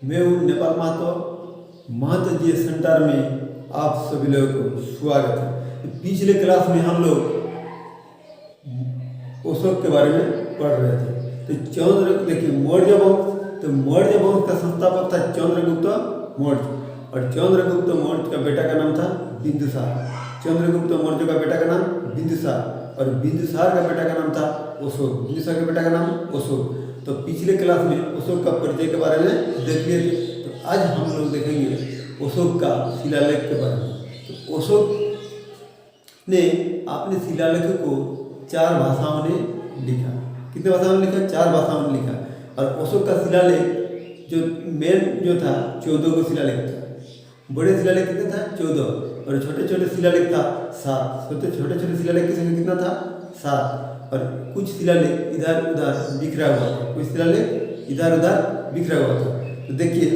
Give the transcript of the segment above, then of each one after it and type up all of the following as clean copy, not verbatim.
मैं हूँ नेपाल महतो जी सेंटर में आप सभी लोगों को स्वागत है। तो पिछले क्लास में हम लोग अशोक के बारे में पढ़ रहे थे। तो चंद्र देखिए मौर्य वंश, तो मौर्य वंश का संस्थापक था चंद्रगुप्त मौर्य, और चंद्रगुप्त मौर्य का बेटा का नाम था बिंदुसार। चंद्रगुप्त मौर्य का बेटा का नाम बिंदुसार, और बिंदुसार का बेटा का नाम था अशोक। बिंदुसार के बेटा का नाम अशोक। तो पिछले क्लास में अशोक का परिचय के बारे में देख लिए थे। तो आज हम लोग देखेंगे अशोक का शिलालेख के बारे में। तो अशोक ने अपने शिलालेख को 4 भाषाओं में लिखा। कितने भाषाओं में लिखा? 4 भाषाओं में लिखा। और अशोक का शिलालेख जो मेन जो था 14 को शिलालेख था। बड़े शिलालेख कितने था? 14, और छोटे छोटे शिलालेख था 7। छोटे छोटे शिलालेख की संख्या कितना था? 7। और कुछ शिलालेख इधर उधर बिखरा हुआ था। कुछ शिलालेख इधर उधर बिखरा हुआ था। तो देखिए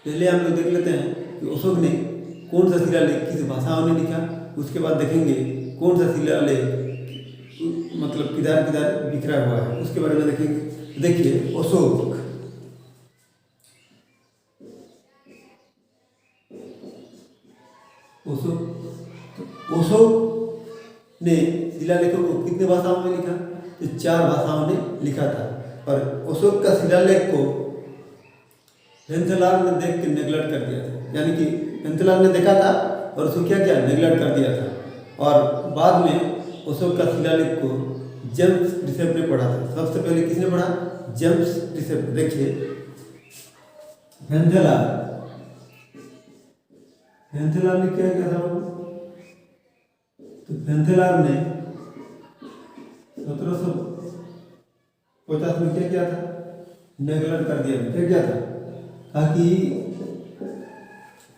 पहले हम लोग देख लेते हैं कि अशोक ने कौन सा शिलालेख किस भाषाओं में लिखा। उसके बाद देखेंगे कौन सा शिलालेख मतलब किधर किधर बिखरा हुआ है, उसके बारे में देखेंगे। देखिए अशोक ने शिलालेखों को कितने भाषाओं में लिखा? तो 4 भाषाओं में लिखा था। और अशोक का शिलालेख को हेंथेलार ने देख के नेगलेक्ट कर दिया था। यानी कि हेंथेलार ने देखा था और उसको क्या किया? नेगलेक्ट कर दिया था। और बाद में अशोक का शिलालेख को जेम्स प्रिसेप ने पढ़ा था। सबसे पहले किसने पढ़ा? जेम्स प्रिसेप। देखिए हेंथेलार ने क्या किया था? तो हेंथेलार ने 1750 में क्या किया था? नेगलेक्ट कर दिया। क्या किया था? ताकि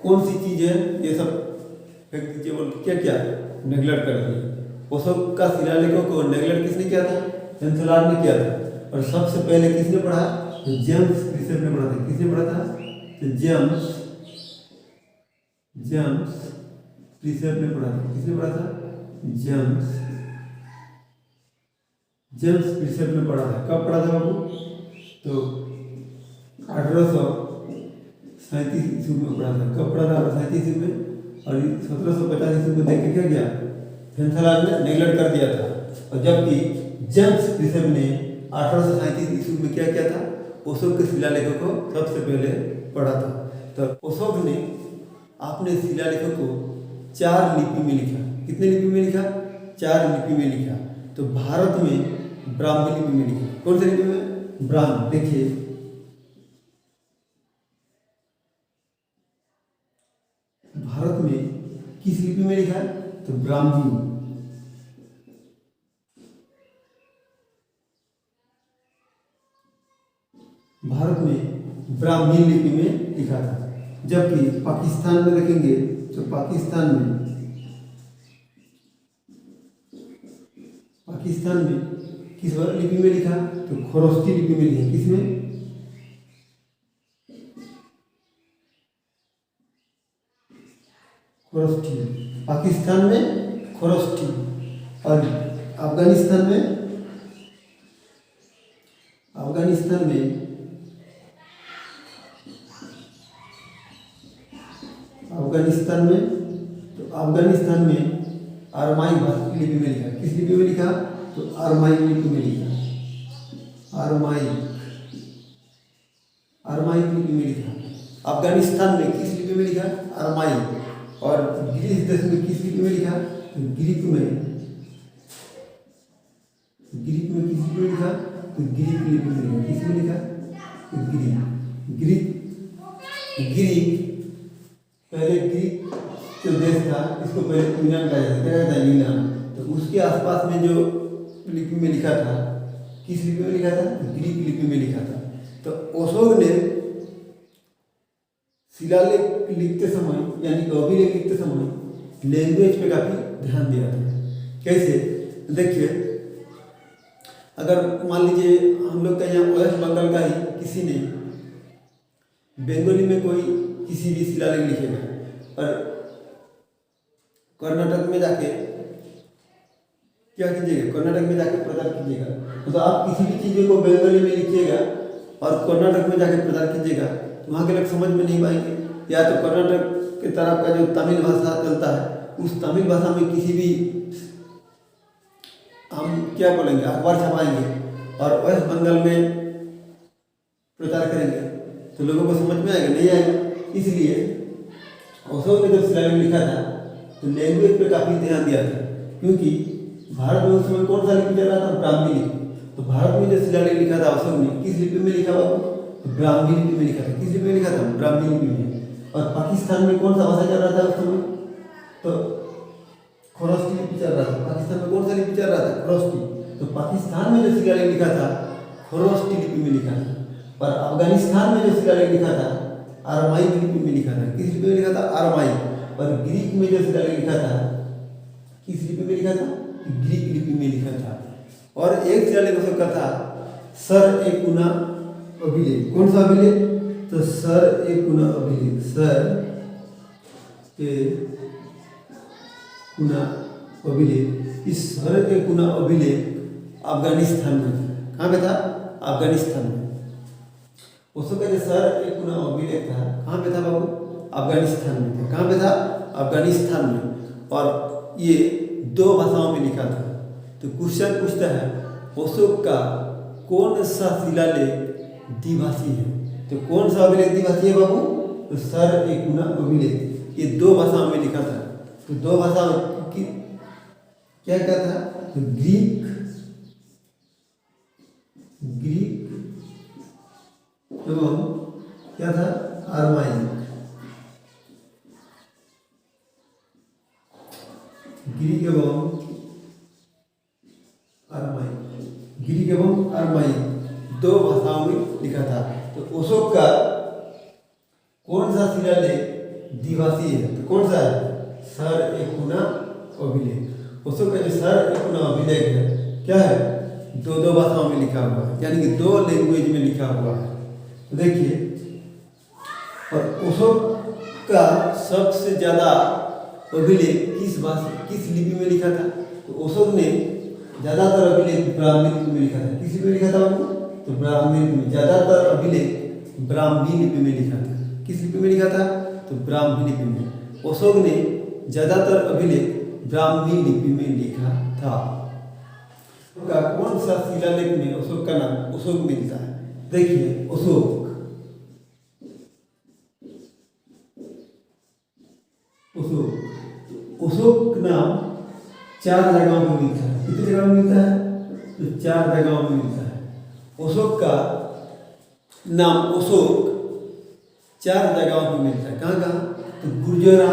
कौन सी चीज है ये सब फेंक दीजिए बोल क्या किया? नेगलेक्ट कर दिया। अशोक का शिलालेखों को नेगलेक्ट किसने किया था? हेंथेलार ने किया था। और सबसे पहले किसने पढ़ा? तो जेम्स प्रिसेप ने पढ़ा था। किसने पढ़ा था? तो जेम्स प्रिसेप ने पढ़ा था। किसने पढ़ा था? जेम्स प्रिसेप ने पढ़ा था। कब पढ़ा था बाबू? तो 1837 ईस्वी में पढ़ा था। कब पढ़ा था? 1837 ईस्वी में। और 1750 ईस्वी में देख के क्या किया? हेंथेलार ने नेगलेक्ट कर दिया था। और जबकि जेम्स प्रिसेप ने 1837 ईस्वी में क्या किया था? अशोक के शिलालेखों को सबसे पहले पढ़ा था। तो अशोक ने अपने शिलालेखों को 4 लिपि में लिखा। कितने लिपि में लिखा? 4 लिपि में लिखा। तो भारत में ब्राह्मी लिपि में लिखा। कौन सी लिपि में? ब्राह्मी। देखिए भारत में किस लिपि में लिखा? तो ब्राह्मी। भारत में ब्राह्मी लिपि में लिखा था। जबकि पाकिस्तान में देखेंगे तो पाकिस्तान में किस लिपि में लिखा? तो खरोष्ठी लिपि में लिखा। किसमें? खरोष्ठी। पाकिस्तान में खरोष्ठी। और अफगानिस्तान में अरमाइक लिपि में लिखा। किस लिपि में लिखा? तो अरमाइक लिपि में लिखा। अरमाइक लिपि में लिखा। अफगानिस्तान में किस लिपि में लिखा? अरमाइक। और ग्रीस देश में किस लिपि में लिखा? तो ग्रीक में किस लिपि में लिखा? तो ग्रीक लिपि में लिखा। किस में लिखा? तो ग्रीक। पहले ग्रीक जो देश था इसको पहले यूनान कहा जाता था। यूनान। तो उसके आसपास में जो लिपि में लिखा था, किस लिपि में लिखा था? ग्रीक लिपि में लिखा था। तो अशोक ने शिलालेख लिखते समय यानी कि अभिलेख लिखते समय लैंग्वेज पे काफी ध्यान दिया था। कैसे? देखिए अगर मान लीजिए हम लोग का यहाँ वेस्ट बंगाल का ही किसी ने बंगाली में कोई किसी भी शिलालेख लिखेगा और कर्नाटक में जाके क्या कीजिएगा? कर्नाटक में जाके प्रचार कीजिएगा। तो आप किसी भी चीज़ को बंगाली में लिखिएगा और कर्नाटक में जाके प्रचार कीजिएगा तो वहाँ के लोग समझ में नहीं पाएंगे, या तो कर्नाटक की तरफ का जो तमिल भाषा चलता है उस तमिल भाषा में किसी भी हम क्या बोलेंगे अखबार छपाएंगे और वेस्ट बंगाल में प्रचार करेंगे तो लोगों को समझ में आएगा नहीं आएगा। इसलिए अशोक ने जब शिलालेख लिखा था तो लैंग्वेज पे काफ़ी ध्यान दिया था, क्योंकि भारत में उस समय कौन सा लिपि चल रहा था, ब्राह्मी लिपि। तो भारत में जो शिलालेख लिखा था अशोक ने किस लिपि में लिखा बाबू, तो ब्राह्मी लिपि में लिखा था। किस लिपि में लिखा था, ब्राह्मी लिपि में। और पाकिस्तान में कौन सा भाषा चल रहा था उस समय, तो खरोष्टी लिपि चल रहा था। पाकिस्तान में कौन सा लिपि चल रहा था, खरोष्टी। तो पाकिस्तान में जो शिलालेख लिखा था खरोष्टी लिपि में लिखा था। पर अफगानिस्तान में जो शिलालेख लिखा था अरमाइक लिपि में लिखा था। किस लिपि में लिखा था, अरमाइक। और ग्रीक में जो शिलालेख लिखा था किस लिपि में लिखा था, ग्रीक लिपि में लिखा था। और एक शिलालेख उसका था सर एकुना अभिलेख। कौन सा अभिलेख, तो सर एकुना अभिलेख। सर एकुना अभिलेख। इस सर एकुना अभिलेख अफगानिस्तान में था। कहाँ पे था, अफगानिस्तान में। उसका जो सर एकुना अभिलेख था कहाँ पे था बाबू, अफगानिस्तान में था। कहाँ पे था, अफगानिस्तान में। और ये 2 भाषाओं में लिखा था। तो क्वेश्चन पूछता है अशोक का कौन सा शिलालेख द्विभाषी है, तो कौन सा अभिलेख द्विभाषी है बाबू, तो सर एकुना अभिलेख। ये 2 भाषाओं में लिखा था। तो 2 भाषाओं की क्या क्या था, तो ग्रीक एवं क्या था, अरमाइक। ग्रीक एवं अरमाइक, ग्रीक एवं अरमाइक 2 भाषाओं में लिखा था। तो अशोक का कौन सा शिलालेख द्विभाषी है, तो कौन सा है, सर एकुना अभिलेख। अशोक का जो सर एकुना अभिलेख है क्या है, 2 भाषाओं में लिखा हुआ है, यानी कि 2 लैंग्वेज में लिखा हुआ है। तो देखिए, और अशोक का सबसे ज़्यादा अभिलेख किस लिपि में लिखा था, तो अशोक ने ज़्यादातर अभिलेख ब्राह्मी लिपि में लिखा था। किस लिपि में लिखा था वो, तो ब्राह्मी लिपि में। ज़्यादातर अभिलेख ब्राह्मी लिपि में लिखा था। किस लिपि में लिखा था, तो ब्राह्मी लिपि में। अशोक ने ज़्यादातर अभिलेख ब्राह्मी लिपि में लिखा था। का कौन सा शिलालेख में अशोक का नाम अशोक मिलता है, देखिए अशोक अशोक नाम 4 जगहों में मिलता है। कितनी जगह में मिलता है, तो 4 जगहों में मिलता है। अशोक का नाम अशोक 4 जगहों में मिलता है। कहाँ कहाँ, तो गुर्जरा,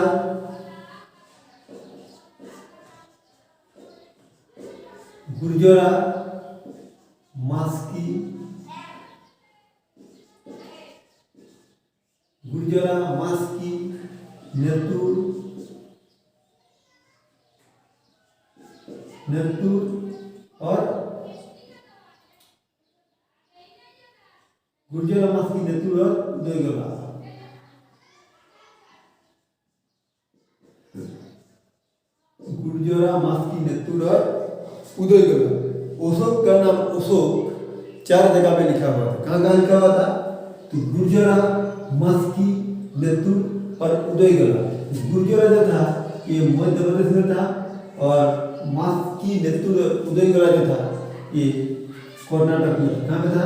मास्की, नेतुर और गुर्जरा, मास्की, नेतुर और उदयगला। गुर्जरा, मास्की, नेतुर और उदयगला। अशोक का नाम अशोक 4 जगह पे लिखा हुआ था। कहाँ कहाँ लिखा हुआ था, तो गुर्जरा, मास्की, नेतुर और उदयगला। गुर्जरा जो था ये मध्य प्रदेश में था, और मास्की, नेतुर, उदयगला जो था ये कर्नाटक में। कहाँ पे था,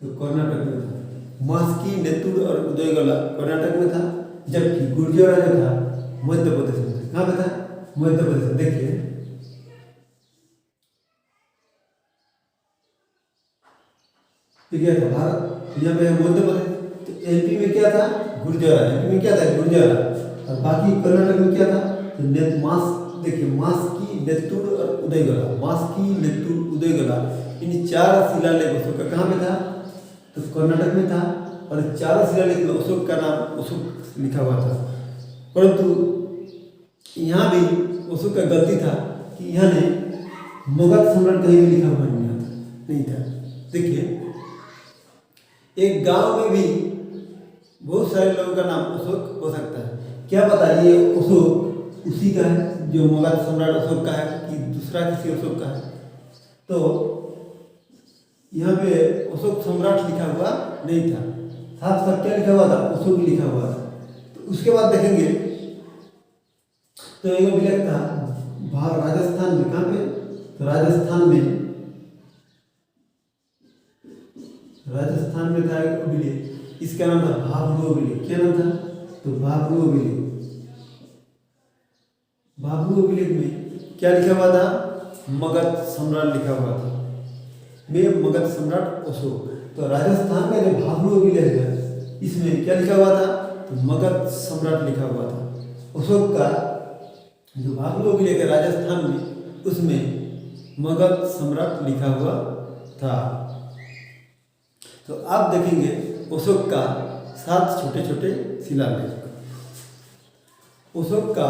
तो कर्नाटक में था। मास्की, नेतुर और उदयगला कर्नाटक में था, जबकि गुर्जरा जो था मध्य प्रदेश में था। कहाँ पे था, मध्य प्रदेश। देखिए क्या था, भारत यहाँ पे मध्य प्रदेश। तो एमपी में क्या था, गुर्जरा। एमपी में क्या था, गुर्जरा। और बाकी कर्नाटक में क्या था, तो देखिए मास्की, नेतुर और उदयगला। मास्की, नेतुर, उदयगला, इन 4 शिलालेख अशोक का कहाँ पे था, तो कर्नाटक में था। और 4 शिलालेख में अशोक का नाम अशोक लिखा हुआ था। परंतु यहाँ भी अशोक का गलती था कि यहाँ ने मगध सम्राट कहीं भी लिखा हुआ नहीं था। देखिए एक गांव में भी बहुत सारे लोगों का नाम अशोक हो सकता है। क्या पता ये अशोक उसी का है जो मगध सम्राट अशोक का है कि दूसरा किसी अशोक का है। तो यहाँ पे अशोक सम्राट लिखा हुआ नहीं था, साथ साथ क्या लिखा हुआ था, अशोक लिखा हुआ था। तो उसके बाद देखेंगे तो एक अभिलेख था राजस्थान में, कहाँ पे, तो राजस्थान में था एक अभिलेख, इसका नाम था भाभरू अभिलेख। क्या नाम था, तो भाभरू अभिलेख। भाभरू अभिलेख में क्या लिखा हुआ था, मगध सम्राट लिखा हुआ था, में मगध सम्राट अशोक। तो राजस्थान का जो भाभरू अभिलेख है इसमें क्या लिखा हुआ था, तो मगध सम्राट लिखा हुआ था। अशोक का जो भाभरू अभिलेख है राजस्थान में, उसमें मगध सम्राट लिखा हुआ था। तो आप देखेंगे अशोक का 7 छोटे छोटे शिलालेख। अशोक का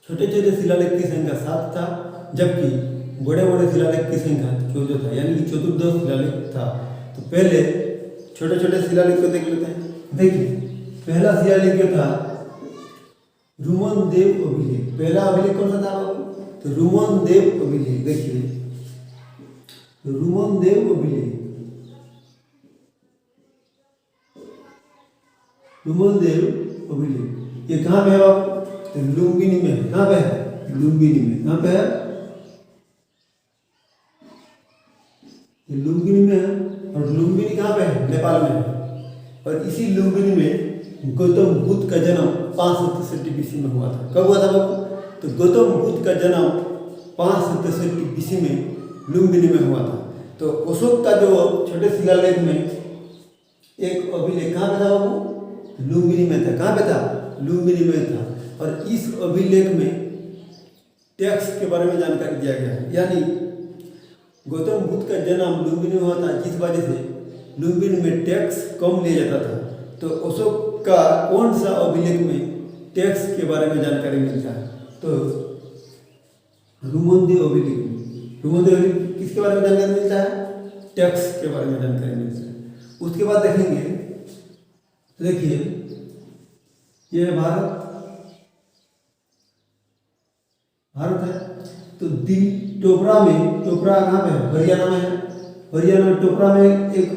छोटे छोटे शिलालेख की संख्या 7 था, जबकि बड़े बड़े शिलालेख की संख्या 14 था, यानी कि चतुर्दश शिलालेख था। तो पहले छोटे छोटे शिलालेख को देख लेते हैं। देखिए पहला शिलालेख जो था रुमन देव अभिलेख। पहला अभिलेख कौन सा था, तो रुमन देव अभिलेख। देखिए रुमन देव अभिलेख, रुमन देव अभिलेख, ये कहाँ पे है बाबू, तो लुम्बिनी में है। कहाँ पे है, लुम्बिनी में। कहाँ पे है, ये लुम्बिनी में है। और लुम्बिनी कहाँ पे है, नेपाल में है। और इसी लुम्बिनी में गौतम बुद्ध का जन्म 567 BC में हुआ था। कब हुआ था बाबू, तो गौतम बुद्ध का जन्म 567 BC में लुम्बिनी में हुआ था। तो अशोक का जो छोटे शिलालेख में एक अभिलेख कहाँ पे था बाबू, लुम्बिनी में था। कहाँ पे था, लुम्बिनी में था। और इस अभिलेख में टैक्स के बारे में जानकारी दिया गया है, यानी गौतम बुद्ध का जन्म लुम्बिनी में हुआ था, जिस वजह से लुम्बिनी में टैक्स कम लिया जाता था। तो अशोक का कौन सा अभिलेख में टैक्स के बारे में जानकारी मिलता है, तो रुमनदेव अभिलेख में। रुमनदेव अभिलेख किसके बारे में जानकारी मिलता है, टैक्स के बारे में जानकारी मिलता है। उसके बाद देखेंगे, देखिए यह भारत है। तो टोपरा में, टोपरा कहाँ पे है, हरियाणा में है। हरियाणा में टोपरा में एक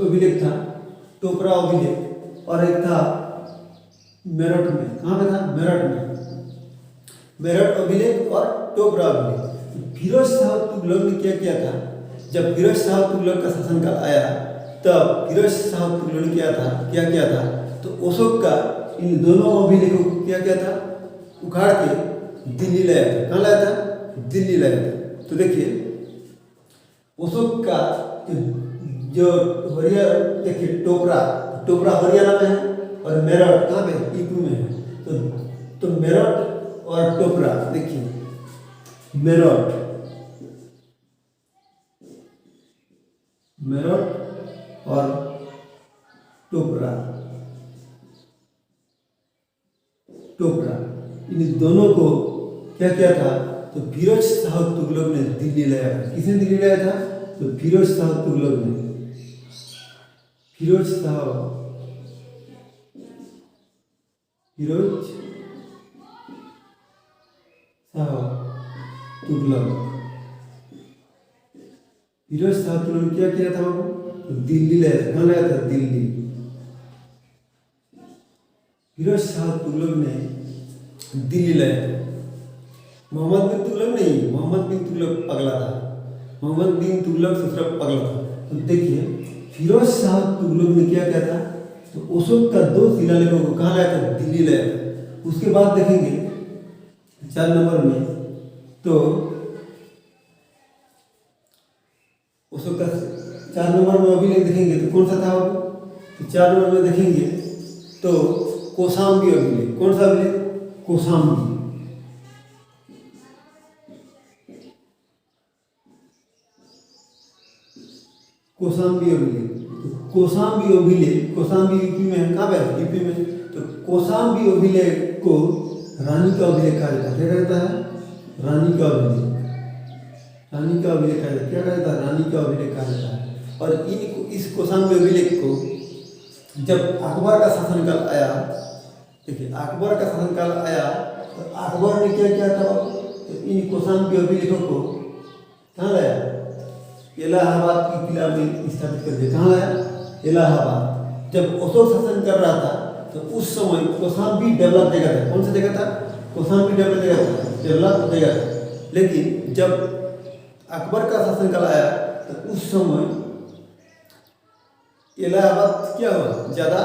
अभिलेख था, टोपरा अभिलेख। और एक था मेरठ में। कहाँ पे था, मेरठ में। मेरठ अभिलेख और टोपरा अभिलेख। फिरोज शाह तुगलक ने क्या किया था, जब फिरोज शाह तुगलक का शासनकाल आया तब फिरोज शाह तुगलक ने क्या किया था, तो अशोक का इन दोनों अभिलेखों को क्या किया था, उखाड़ के दिल्ली लाया था। कहाँ लाया था, दिल्ली लाया था। तो देखिए अशोक का जो हरियाणा, देखिए टोपरा हरियाणा में है और मेरठ कहाँ पे, यूपी में है। तो मेरठ और टोपरा, देखिए मेरठ और टोपरा इन दोनों को क्या किया था, तो फिरोज शाह तुगलक ने दिल्ली लाया था। किसने दिल्ली लाया था, तो फिरोज शाह तुगलक ने। फिरोज शाह तुगलक क्या किया था बाबू, तो दिल्ली लाया था। कहाँ लाया था, दिल्ली। फिरोज शाह तुगलक ने दिल्ली लाया था। मोहम्मद बिन तुगलक नहीं, मोहम्मद बिन तुगलक पगला था। मोहम्मद बिन तुगलक दूसरा पगला था। तो देखिए फिरोज शाह तुगलक ने क्या किया था, तो अशोक का 2 शिलालेखों को कहाँ लाया था, दिल्ली लाया था। उसके बाद देखेंगे 4 नंबर में, तो अशोक का 4 नंबर में अभिलेख देखेंगे तो कौन सा था बाबू, तो 4 नंबर में देखेंगे तो कौशाम्बी अभिलेख। कौन सा अभिलेख, कौशाम्बी। कौशाम्बी अभिलेख। कौशाम्बी यूपी में है। कहाँ पे, यूपी में। तो कौशाम्बी अभिलेख को रानी का अभिलेख कहा जाता है। क्या कहता है, रानी का अभिलेख। रानी का अभिलेख कहा जाता है। क्या कहता है, रानी का अभिलेख कहा जाता है। और इस कौशाम्बी अभिलेख को जब अकबर का शासनकाल आया, देखिए अकबर का शासनकाल आया तो अकबर ने क्या किया था, तो इन कौशाम्बी अभिलेखों को कहाँ लाया? इलाहाबाद की किला में स्थापित कर दिया। कहाँ लाया? इलाहाबाद। जब अशोक शासन कर रहा था तो उस समय कौशाम्बी डेवलप जगह था। कौन सा जगह था? कौशाम्बी डेवलप जगह था। लेकिन जब अकबर का शासन काल आया तो उस समय इलाहाबाद क्या हुआ? ज़्यादा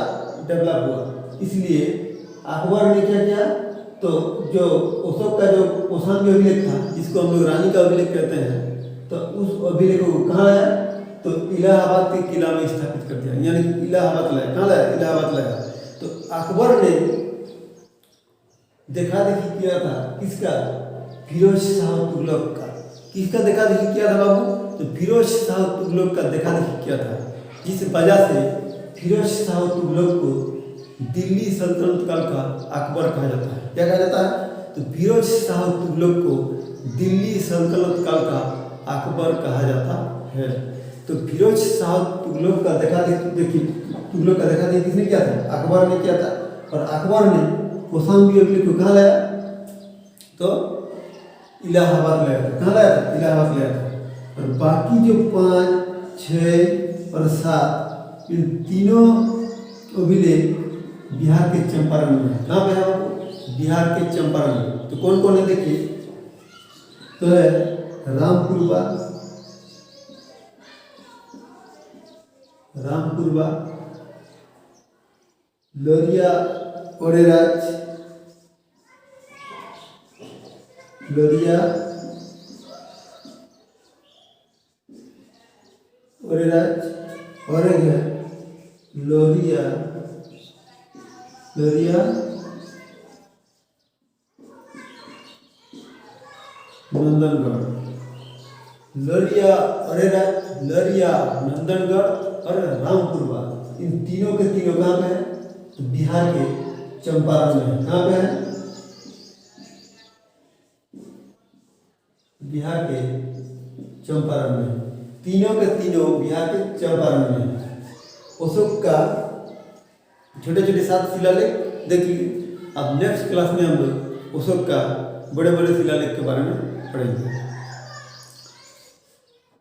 डेवलप हुआ। इसलिए अकबर ने क्या किया, तो जो अशोक का जो कौशाम्बी अभिलेख था, जिसको हम लोग रानी का अभिलेख कहते हैं, तो उस अभिलेख को कहाँ लाया? तो इलाहाबाद के किला में स्थापित कर दिया। यानी इलाहाबाद लाया। कहाँ लाया? इलाहाबाद लाया। तो अकबर ने देखा देखी किया था किसका? फिरोज शाह तुगलक का। किसका देखा देखी किया था बाबू? तो फिरोज शाह तुगलक का देखा देखी किया था, जिस वजह से फिरोज शाह तुगलक को दिल्ली सल्तनत काल का अकबर कहा जाता है। क्या कहा जाता है? तो फिरोज शाह तुगलक को दिल्ली सल्तनत काल का अकबर कहा जाता है। तो फिरोज शाह तुगलक का देखा देखी किसने किया था? अकबर ने किया था। और अकबर ने कौशाम्बी अभिलेख को कहाँ लाया? तो इलाहाबाद लाया था। कहाँ लाया था? इलाहाबाद लाया था। और बाकी जो 5, 6 और 7 इन तीनों अभिलेख बिहार के चंपारण में है। कहाँ पे है बाबू? बिहार के चंपारण में। तो कौन कौन है देखिए, तो है रामपुरवा, लोरिया ओरेराज, और एक है लोरिया नंदनगढ़। लोरिया नंदनगढ़ और रामपुरवा, इन तीनों के तीनों कहाँ पे है? तो बिहार के चंपारण में। कहाँ पे है? बिहार के चंपारण में। तीनों के तीनों बिहार के चंपारण में। अशोक का छोटे छोटे 7 शिलालेख देख लीजिए। अब नेक्स्ट क्लास में हम लोग अशोक का बड़े बड़े शिलालेख के बारे में पढ़ेंगे।